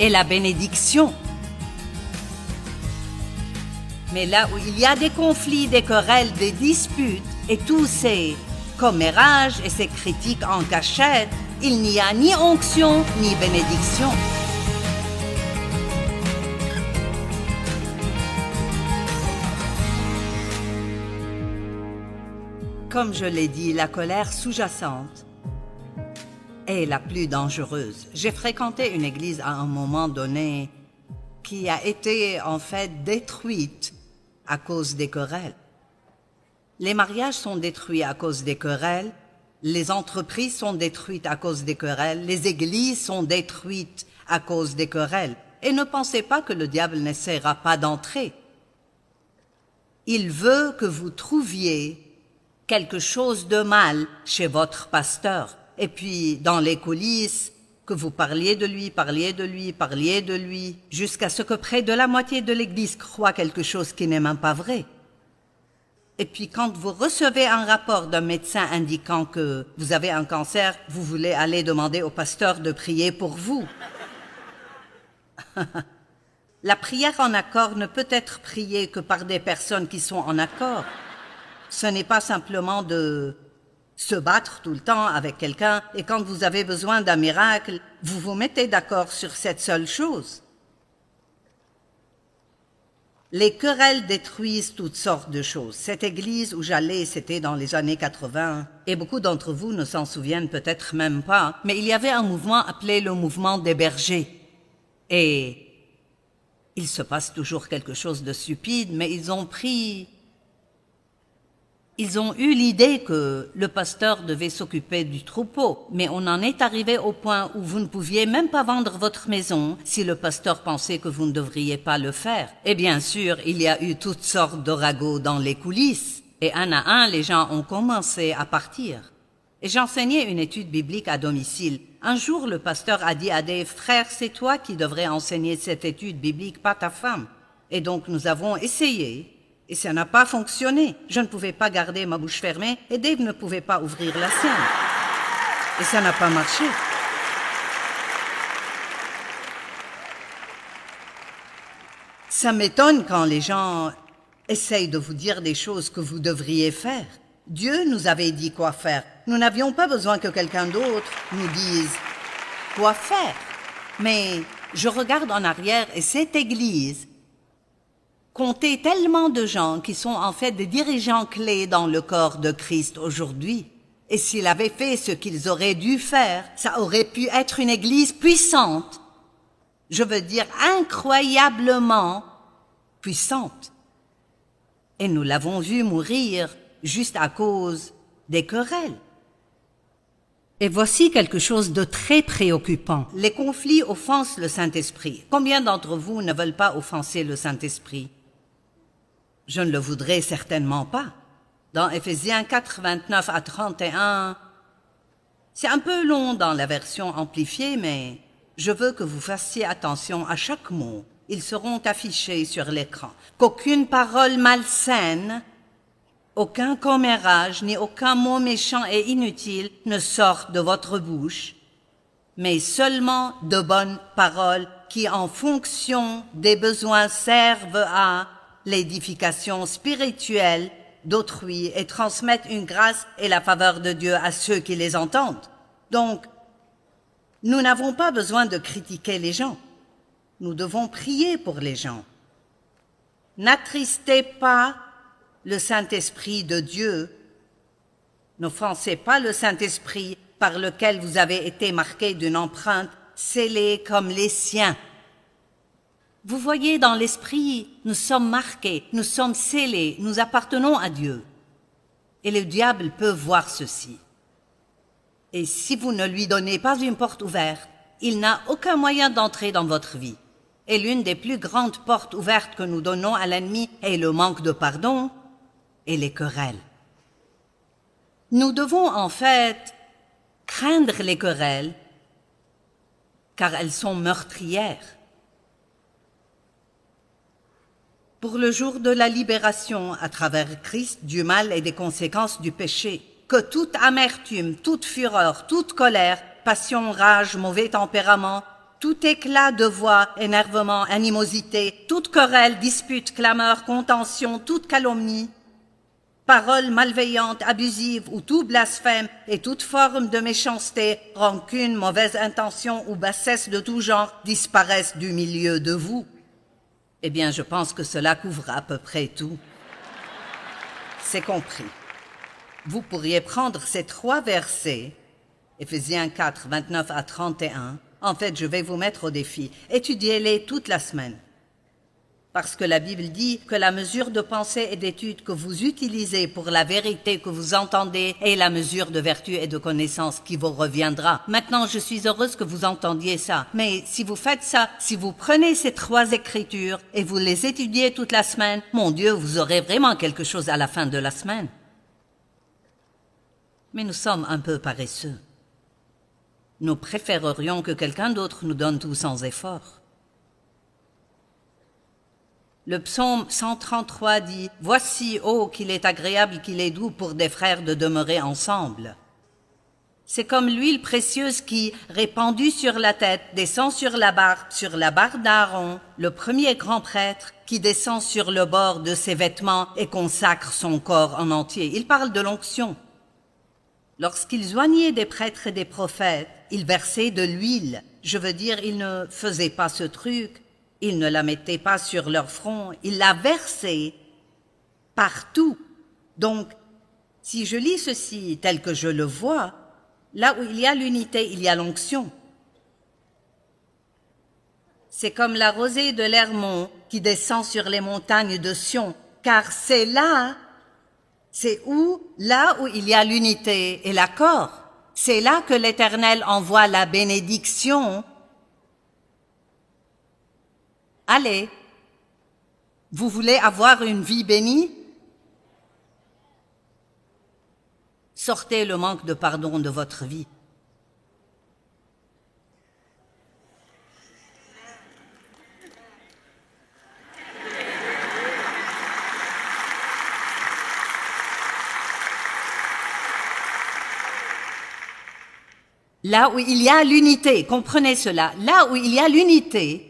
et la bénédiction. Mais là où il y a des conflits, des querelles, des disputes et tous ces commérages et ces critiques en cachette, il n'y a ni onction ni bénédiction. Comme je l'ai dit, la colère sous-jacente est la plus dangereuse. J'ai fréquenté une église à un moment donné qui a été en fait détruite à cause des querelles. Les mariages sont détruits à cause des querelles, les entreprises sont détruites à cause des querelles, les églises sont détruites à cause des querelles. Et ne pensez pas que le diable n'essaiera pas d'entrer. Il veut que vous trouviez quelque chose de mal chez votre pasteur. Et puis, dans les coulisses, que vous parliez de lui, jusqu'à ce que près de la moitié de l'Église croit quelque chose qui n'est même pas vrai. Et puis, quand vous recevez un rapport d'un médecin indiquant que vous avez un cancer, vous voulez aller demander au pasteur de prier pour vous. La prière en accord ne peut être priée que par des personnes qui sont en accord. Ce n'est pas simplement de se battre tout le temps avec quelqu'un et quand vous avez besoin d'un miracle, vous vous mettez d'accord sur cette seule chose. Les querelles détruisent toutes sortes de choses. Cette église où j'allais, c'était dans les années 80, et beaucoup d'entre vous ne s'en souviennent peut-être même pas, mais il y avait un mouvement appelé le mouvement des bergers. Et il se passe toujours quelque chose de stupide, mais ils ont eu l'idée que le pasteur devait s'occuper du troupeau, mais on en est arrivé au point où vous ne pouviez même pas vendre votre maison si le pasteur pensait que vous ne devriez pas le faire. Et bien sûr, il y a eu toutes sortes de ragots dans les coulisses, et un à un, les gens ont commencé à partir. Et j'enseignais une étude biblique à domicile. Un jour, le pasteur a dit à Dave, « Frère, c'est toi qui devrais enseigner cette étude biblique, pas ta femme. » Et donc, nous avons essayé. Et ça n'a pas fonctionné. Je ne pouvais pas garder ma bouche fermée et Dave ne pouvait pas ouvrir la sienne. Et ça n'a pas marché. Ça m'étonne quand les gens essayent de vous dire des choses que vous devriez faire. Dieu nous avait dit quoi faire. Nous n'avions pas besoin que quelqu'un d'autre nous dise quoi faire. Mais je regarde en arrière et cette église compter tellement de gens qui sont en fait des dirigeants clés dans le corps de Christ aujourd'hui. Et s'ils avaient fait ce qu'ils auraient dû faire, ça aurait pu être une église puissante. Je veux dire incroyablement puissante. Et nous l'avons vu mourir juste à cause des querelles. Et voici quelque chose de très préoccupant. Les conflits offensent le Saint-Esprit. Combien d'entre vous ne veulent pas offenser le Saint-Esprit? Je ne le voudrais certainement pas. Dans Éphésiens 4, 29 à 31, c'est un peu long dans la version amplifiée, mais je veux que vous fassiez attention à chaque mot. Ils seront affichés sur l'écran. Qu'aucune parole malsaine, aucun commérage, ni aucun mot méchant et inutile ne sortent de votre bouche, mais seulement de bonnes paroles qui, en fonction des besoins, servent à l'édification spirituelle d'autrui et transmettent une grâce et la faveur de Dieu à ceux qui les entendent. Donc, nous n'avons pas besoin de critiquer les gens. Nous devons prier pour les gens. N'attristez pas le Saint-Esprit de Dieu. N'offensez pas le Saint-Esprit par lequel vous avez été marqué d'une empreinte scellée comme les siens. Vous voyez, dans l'esprit, nous sommes marqués, nous sommes scellés, nous appartenons à Dieu. Et le diable peut voir ceci. Et si vous ne lui donnez pas une porte ouverte, il n'a aucun moyen d'entrer dans votre vie. Et l'une des plus grandes portes ouvertes que nous donnons à l'ennemi est le manque de pardon et les querelles. Nous devons en fait craindre les querelles, car elles sont meurtrières. Pour le jour de la libération à travers Christ du mal et des conséquences du péché, que toute amertume, toute fureur, toute colère, passion, rage, mauvais tempérament, tout éclat de voix, énervement, animosité, toute querelle, dispute, clameur, contention, toute calomnie, paroles malveillantes, abusives ou tout blasphème et toute forme de méchanceté, rancune, mauvaise intention ou bassesse de tout genre disparaissent du milieu de vous. Eh bien, je pense que cela couvre à peu près tout. C'est compris. Vous pourriez prendre ces 3 versets, Éphésiens 4, 29 à 31. En fait, je vais vous mettre au défi. Étudiez-les toute la semaine. Parce que la Bible dit que la mesure de pensée et d'étude que vous utilisez pour la vérité que vous entendez est la mesure de vertu et de connaissance qui vous reviendra. Maintenant, je suis heureuse que vous entendiez ça. Mais si vous faites ça, si vous prenez ces 3 écritures et vous les étudiez toute la semaine, mon Dieu, vous aurez vraiment quelque chose à la fin de la semaine. Mais nous sommes un peu paresseux. Nous préférerions que quelqu'un d'autre nous donne tout sans effort. Le psaume 133 dit « Voici, ô, qu'il est agréable, qu'il est doux pour des frères de demeurer ensemble. » C'est comme l'huile précieuse qui, répandue sur la tête, descend sur la barbe d'Aaron, le premier grand prêtre, qui descend sur le bord de ses vêtements et consacre son corps en entier. Il parle de l'onction. Lorsqu'ils joignaient des prêtres et des prophètes, ils versaient de l'huile. Je veux dire, ils ne faisaient pas ce truc. Ils ne la mettaient pas sur leur front. Ils la versaient partout. Donc, si je lis ceci tel que je le vois, là où il y a l'unité, il y a l'onction. C'est comme la rosée de l'Hermon qui descend sur les montagnes de Sion, car c'est là où il y a l'unité et l'accord. C'est là que l'Éternel envoie la bénédiction. Allez, vous voulez avoir une vie bénie? Sortez le manque de pardon de votre vie. Là où il y a l'unité, comprenez cela, là où il y a l'unité,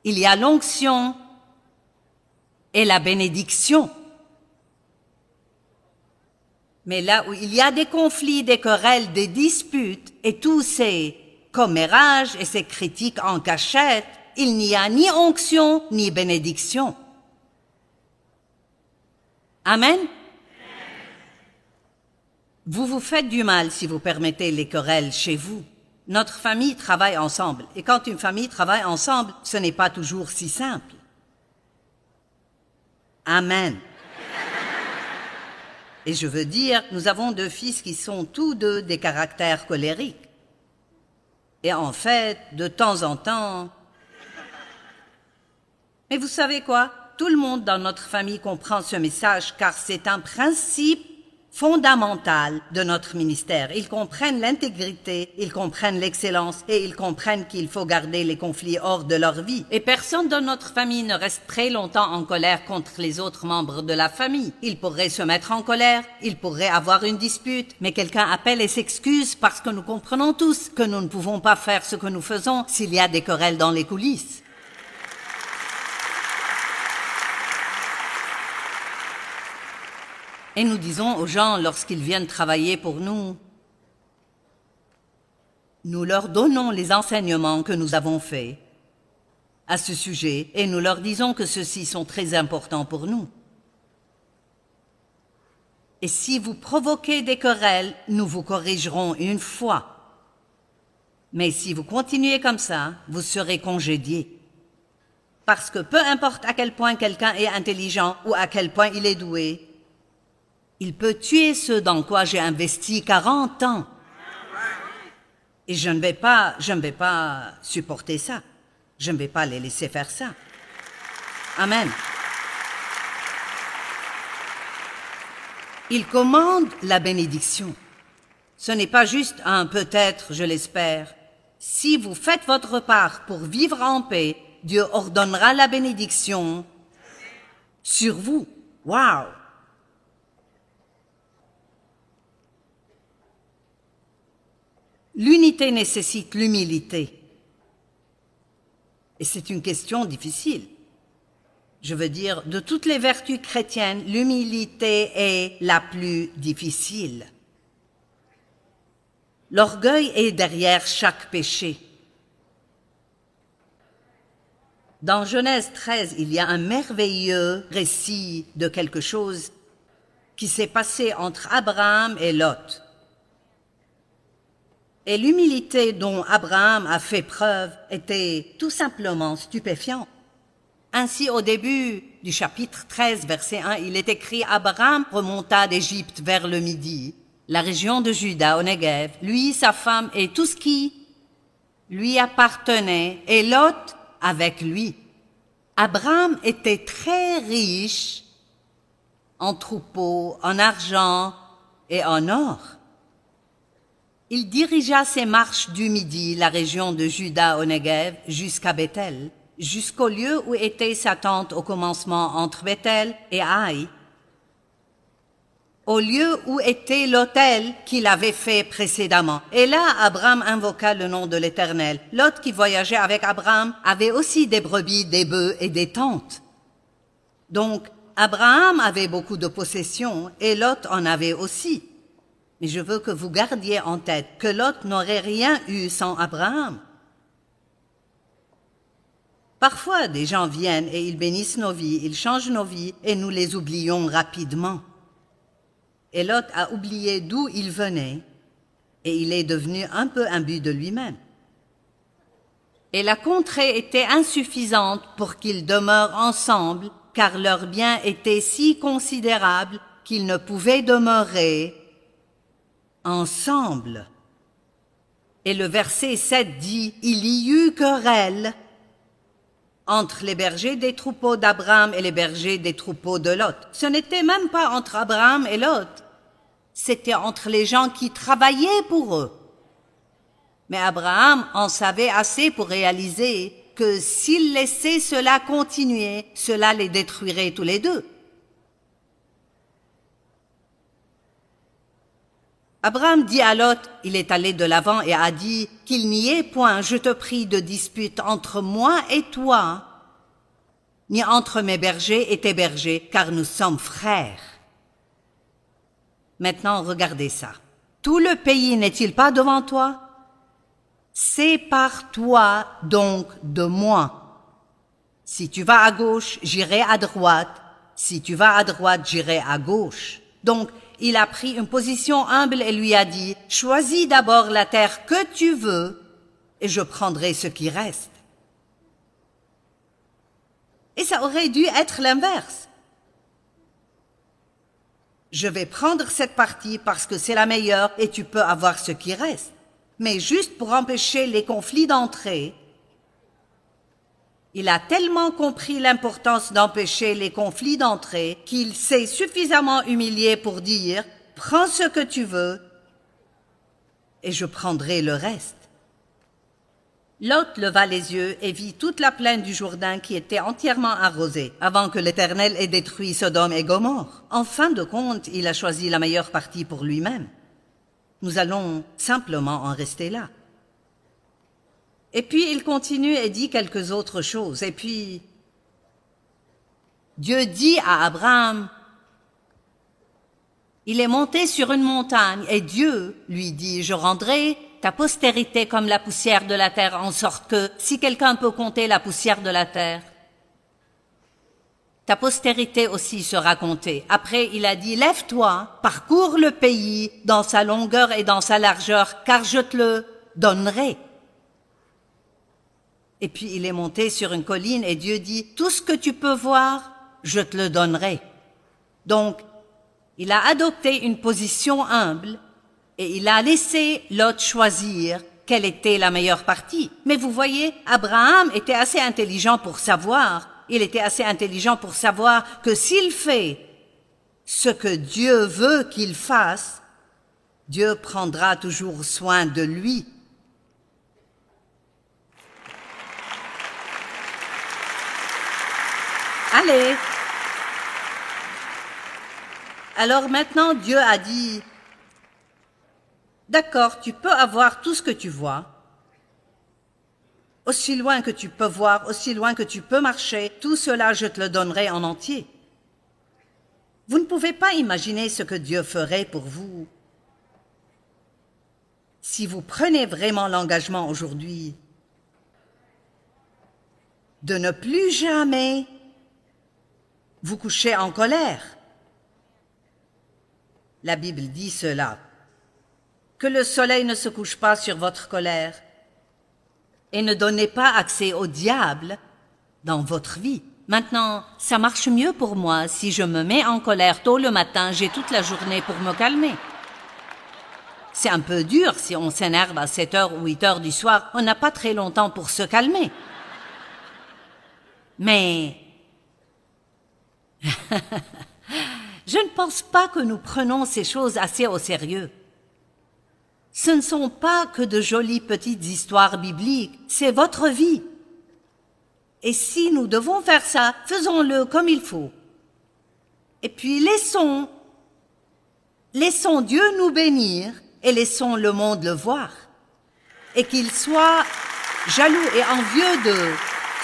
il y a l'onction et la bénédiction. Mais là où il y a des conflits, des querelles, des disputes et tous ces commérages et ces critiques en cachette, il n'y a ni onction ni bénédiction. Amen. Vous vous faites du mal si vous permettez les querelles chez vous. Notre famille travaille ensemble. Et quand une famille travaille ensemble, ce n'est pas toujours si simple. Amen. Et je veux dire, nous avons 2 fils qui sont tous 2 des caractères colériques. Et en fait, de temps en temps... Mais vous savez quoi? Tout le monde dans notre famille comprend ce message car c'est un principe fondamental de notre ministère. Ils comprennent l'intégrité, ils comprennent l'excellence et ils comprennent qu'il faut garder les conflits hors de leur vie. Et personne dans notre famille ne reste très longtemps en colère contre les autres membres de la famille. Ils pourraient se mettre en colère, ils pourraient avoir une dispute, mais quelqu'un appelle et s'excuse parce que nous comprenons tous que nous ne pouvons pas faire ce que nous faisons s'il y a des querelles dans les coulisses. Et nous disons aux gens, lorsqu'ils viennent travailler pour nous, nous leur donnons les enseignements que nous avons faits à ce sujet et nous leur disons que ceux-ci sont très importants pour nous. Et si vous provoquez des querelles, nous vous corrigerons une fois. Mais si vous continuez comme ça, vous serez congédiés. Parce que peu importe à quel point quelqu'un est intelligent ou à quel point il est doué, il peut tuer ce dans quoi j'ai investi 40 ans. Et je ne vais pas supporter ça. Je ne vais pas les laisser faire ça. Amen. Il commande la bénédiction. Ce n'est pas juste un peut-être, je l'espère. Si vous faites votre part pour vivre en paix, Dieu ordonnera la bénédiction sur vous. Waouh! L'unité nécessite l'humilité. Et c'est une question difficile. Je veux dire, de toutes les vertus chrétiennes, l'humilité est la plus difficile. L'orgueil est derrière chaque péché. Dans Genèse 13, il y a un merveilleux récit de quelque chose qui s'est passé entre Abraham et Lot. Et l'humilité dont Abraham a fait preuve était tout simplement stupéfiante. Ainsi, au début du chapitre 13, verset 1, il est écrit « Abraham remonta d'Égypte vers le midi, la région de Juda au Negev, lui, sa femme et tout ce qui lui appartenait, et Lot avec lui. Abraham était très riche en troupeaux, en argent et en or. Il dirigea ses marches du midi, la région de Juda au Negev, jusqu'à Bethel, jusqu'au lieu où était sa tente au commencement entre Bethel et Haï, au lieu où était l'autel qu'il avait fait précédemment. Et là, Abraham invoqua le nom de l'Éternel. Lot, qui voyageait avec Abraham, avait aussi des brebis, des bœufs et des tentes. Donc, Abraham avait beaucoup de possessions et Lot en avait aussi. Mais je veux que vous gardiez en tête que Lot n'aurait rien eu sans Abraham. Parfois, des gens viennent et ils bénissent nos vies, ils changent nos vies et nous les oublions rapidement. Et Lot a oublié d'où il venait et il est devenu un peu imbu de lui-même. Et la contrée était insuffisante pour qu'ils demeurent ensemble, car leurs biens étaient si considérables qu'ils ne pouvaient demeurer ensemble. Et le verset 7 dit « Il y eut querelle entre les bergers des troupeaux d'Abraham et les bergers des troupeaux de Lot. » Ce n'était même pas entre Abraham et Lot, c'était entre les gens qui travaillaient pour eux. Mais Abraham en savait assez pour réaliser que s'il laissait cela continuer, cela les détruirait tous les deux. Abraham dit à Lot, il est allé de l'avant et a dit qu'il n'y ait point, je te prie, de dispute entre moi et toi, ni entre mes bergers et tes bergers, car nous sommes frères. Maintenant, regardez ça. Tout le pays n'est-il pas devant toi? Sépare-toi donc de moi. Si tu vas à gauche, j'irai à droite. Si tu vas à droite, j'irai à gauche. Donc, il a pris une position humble et lui a dit, « Choisis d'abord la terre que tu veux, et je prendrai ce qui reste. » Et ça aurait dû être l'inverse. Je vais prendre cette partie parce que c'est la meilleure et tu peux avoir ce qui reste. Mais juste pour empêcher les conflits d'entrée, il a tellement compris l'importance d'empêcher les conflits d'entrée qu'il s'est suffisamment humilié pour dire « Prends ce que tu veux et je prendrai le reste. » Lot leva les yeux et vit toute la plaine du Jourdain qui était entièrement arrosée, avant que l'Éternel ait détruit Sodome et Gomorrhe. En fin de compte, il a choisi la meilleure partie pour lui-même. Nous allons simplement en rester là. Et puis il continue et dit quelques autres choses. Et puis, Dieu dit à Abraham, il est monté sur une montagne et Dieu lui dit, je rendrai ta postérité comme la poussière de la terre, en sorte que, si quelqu'un peut compter la poussière de la terre, ta postérité aussi sera comptée. Après, il a dit, lève-toi, parcours le pays dans sa longueur et dans sa largeur, car je te le donnerai. Et puis, il est monté sur une colline et Dieu dit, tout ce que tu peux voir, je te le donnerai. Donc, il a adopté une position humble et il a laissé Lot choisir quelle était la meilleure partie. Mais vous voyez, Abraham était assez intelligent pour savoir, que s'il fait ce que Dieu veut qu'il fasse, Dieu prendra toujours soin de lui. Allez. Alors maintenant, Dieu a dit, d'accord, tu peux avoir tout ce que tu vois. aussi loin que tu peux voir, aussi loin que tu peux marcher, tout cela je te le donnerai en entier. Vous ne pouvez pas imaginer ce que Dieu ferait pour vous si vous prenez vraiment l'engagement aujourd'hui de ne plus jamais vous coucher en colère. La Bible dit cela, que le soleil ne se couche pas sur votre colère et ne donnez pas accès au diable dans votre vie. Maintenant, ça marche mieux pour moi si je me mets en colère tôt le matin, j'ai toute la journée pour me calmer. C'est un peu dur si on s'énerve à 7 heures ou 8 heures du soir, on n'a pas très longtemps pour se calmer. Mais je ne pense pas que nous prenons ces choses assez au sérieux. Ce ne sont pas que de jolies petites histoires bibliques, c'est votre vie. Et si nous devons faire ça, faisons-le comme il faut. Et puis laissons Dieu nous bénir et laissons le monde le voir. Et qu'il soit jaloux et envieux de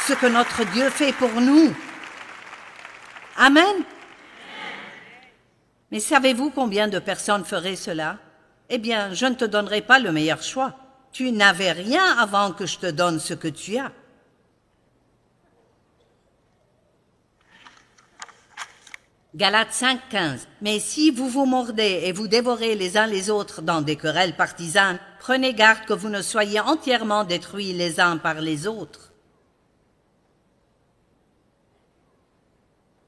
ce que notre Dieu fait pour nous. Amen. Mais savez-vous combien de personnes feraient cela? Eh bien, je ne te donnerai pas le meilleur choix. Tu n'avais rien avant que je te donne ce que tu as. Galates 5:15. Mais si vous vous mordez et vous dévorez les uns les autres dans des querelles partisanes, prenez garde que vous ne soyez entièrement détruits les uns par les autres.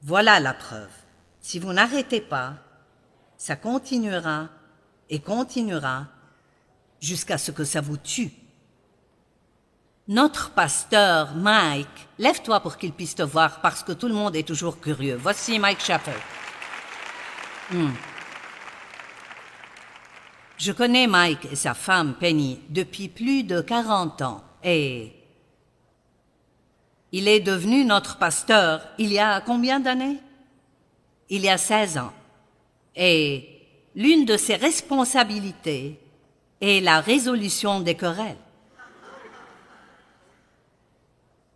Voilà la preuve. Si vous n'arrêtez pas, ça continuera et continuera jusqu'à ce que ça vous tue. Notre pasteur, Mike, lève-toi pour qu'il puisse te voir parce que tout le monde est toujours curieux. Voici Mike Schaffer. Je connais Mike et sa femme Penny depuis plus de 40 ans et il est devenu notre pasteur il y a combien d'années? Il y a 16 ans. Et l'une de ses responsabilités est la résolution des querelles.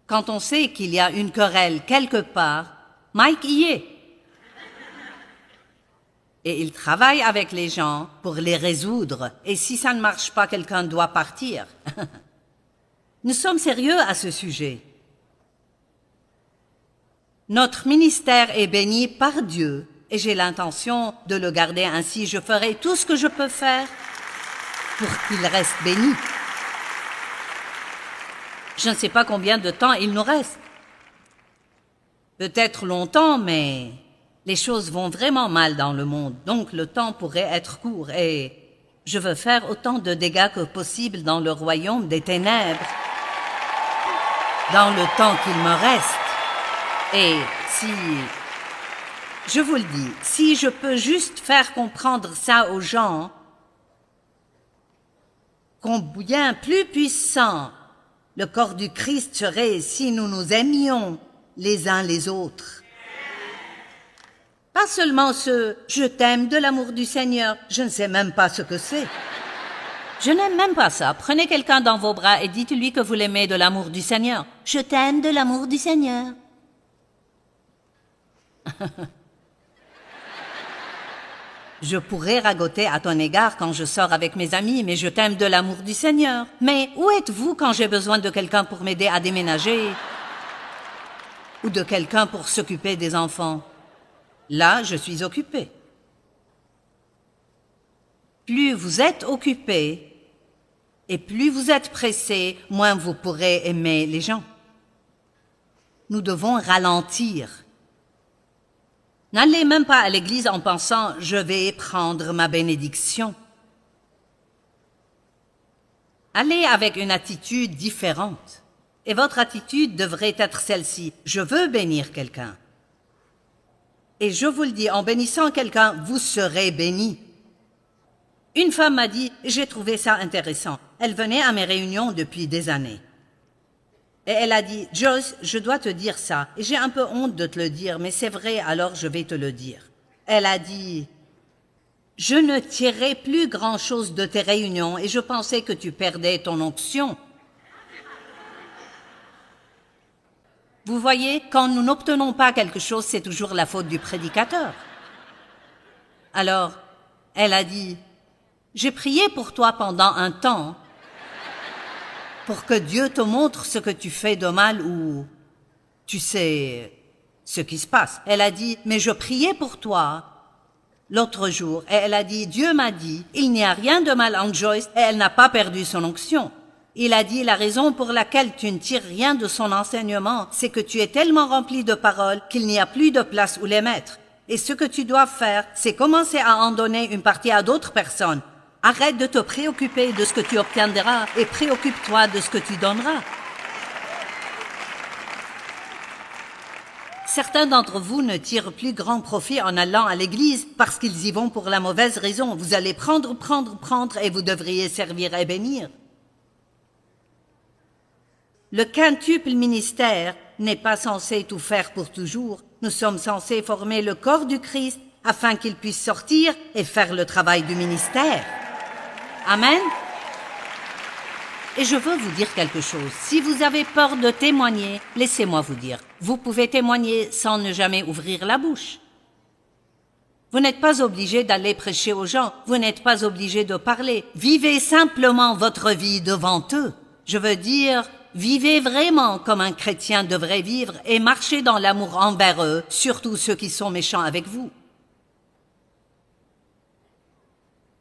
Quand on sait qu'il y a une querelle quelque part, Mike y est. Et il travaille avec les gens pour les résoudre. Et si ça ne marche pas, quelqu'un doit partir. Nous sommes sérieux à ce sujet. Notre ministère est béni par Dieu et j'ai l'intention de le garder ainsi. Je ferai tout ce que je peux faire pour qu'il reste béni. Je ne sais pas combien de temps il nous reste. Peut-être longtemps, mais les choses vont vraiment mal dans le monde, donc le temps pourrait être court et je veux faire autant de dégâts que possible dans le royaume des ténèbres, dans le temps qu'il me reste. Et si, je vous le dis, si je peux juste faire comprendre ça aux gens, combien plus puissant le corps du Christ serait si nous nous aimions les uns les autres. Pas seulement ce « je t'aime » de l'amour du Seigneur, je ne sais même pas ce que c'est. Je n'aime même pas ça. Prenez quelqu'un dans vos bras et dites-lui que vous l'aimez de l'amour du Seigneur. « Je t'aime de l'amour du Seigneur. » Je pourrais ragoter à ton égard quand je sors avec mes amis, mais je t'aime de l'amour du Seigneur. Mais où êtes-vous quand j'ai besoin de quelqu'un pour m'aider à déménager ou de quelqu'un pour s'occuper des enfants? Là, je suis occupé. Plus vous êtes occupé et plus vous êtes pressé, moins vous pourrez aimer les gens. Nous devons ralentir. N'allez même pas à l'église en pensant « je vais prendre ma bénédiction ». Allez avec une attitude différente. Et votre attitude devrait être celle-ci « je veux bénir quelqu'un ». Et je vous le dis, en bénissant quelqu'un, vous serez béni. Une femme m'a dit « j'ai trouvé ça intéressant ». Elle venait à mes réunions depuis des années. Et elle a dit, Joyce, je dois te dire ça. Et j'ai un peu honte de te le dire, mais c'est vrai, alors je vais te le dire. Elle a dit, je ne tirais plus grand-chose de tes réunions et je pensais que tu perdais ton onction. Vous voyez, quand nous n'obtenons pas quelque chose, c'est toujours la faute du prédicateur. Alors, elle a dit, « J'ai prié pour toi pendant un temps, pour que Dieu te montre ce que tu fais de mal ou tu sais ce qui se passe. » Elle a dit, « Mais je priais pour toi l'autre jour. » Et elle a dit, « Dieu m'a dit, il n'y a rien de mal en Joyce et elle n'a pas perdu son onction. » Il a dit, « La raison pour laquelle tu ne tires rien de son enseignement, c'est que tu es tellement rempli de paroles qu'il n'y a plus de place où les mettre. Et ce que tu dois faire, c'est commencer à en donner une partie à d'autres personnes. Arrête de te préoccuper de ce que tu obtiendras et préoccupe-toi de ce que tu donneras. » Certains d'entre vous ne tirent plus grand profit en allant à l'église parce qu'ils y vont pour la mauvaise raison. Vous allez prendre et vous devriez servir et bénir. Le quintuple ministère n'est pas censé tout faire pour toujours. Nous sommes censés former le corps du Christ afin qu'il puisse sortir et faire le travail du ministère. Amen. Et je veux vous dire quelque chose. Si vous avez peur de témoigner, laissez-moi vous dire, vous pouvez témoigner sans ne jamais ouvrir la bouche. Vous n'êtes pas obligé d'aller prêcher aux gens, vous n'êtes pas obligé de parler. Vivez simplement votre vie devant eux. Je veux dire, vivez vraiment comme un chrétien devrait vivre et marchez dans l'amour envers eux, surtout ceux qui sont méchants avec vous.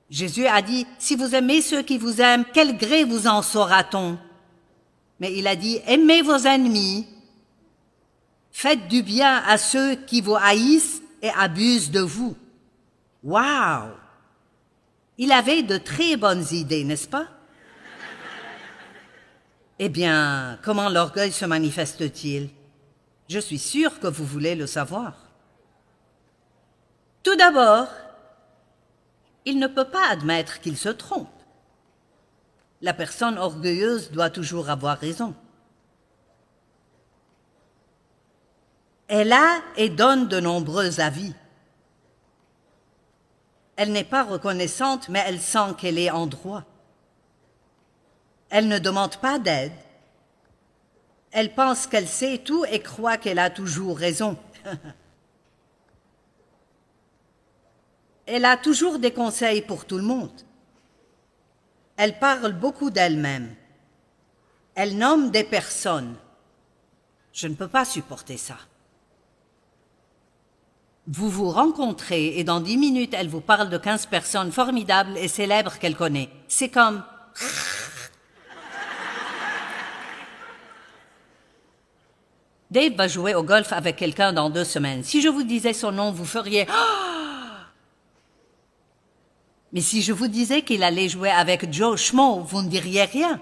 Jésus a dit, « Si vous aimez ceux qui vous aiment, quel gré vous en saura-t-on » Mais il a dit, « Aimez vos ennemis, faites du bien à ceux qui vous haïssent et abusent de vous. » Waouh! Il avait de très bonnes idées, n'est-ce pas? Eh bien, comment l'orgueil se manifeste-t-il? Je suis sûre que vous voulez le savoir. Tout d'abord, il ne peut pas admettre qu'il se trompe. La personne orgueilleuse doit toujours avoir raison. Elle a et donne de nombreux avis. Elle n'est pas reconnaissante, mais elle sent qu'elle est en droit. Elle ne demande pas d'aide. Elle pense qu'elle sait tout et croit qu'elle a toujours raison. Elle a toujours des conseils pour tout le monde. Elle parle beaucoup d'elle-même. Elle nomme des personnes. Je ne peux pas supporter ça. Vous vous rencontrez et dans 10 minutes, elle vous parle de 15 personnes formidables et célèbres qu'elle connaît. C'est comme... Dave va jouer au golf avec quelqu'un dans 2 semaines. Si je vous disais son nom, vous feriez... Mais si je vous disais qu'il allait jouer avec Joe Schmo, vous ne diriez rien.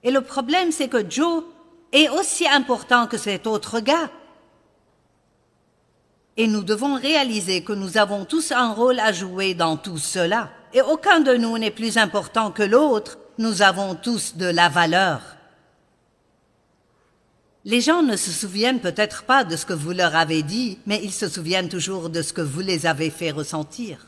Et le problème, c'est que Joe est aussi important que cet autre gars. Et nous devons réaliser que nous avons tous un rôle à jouer dans tout cela. Et aucun de nous n'est plus important que l'autre. Nous avons tous de la valeur. Les gens ne se souviennent peut-être pas de ce que vous leur avez dit, mais ils se souviennent toujours de ce que vous les avez fait ressentir.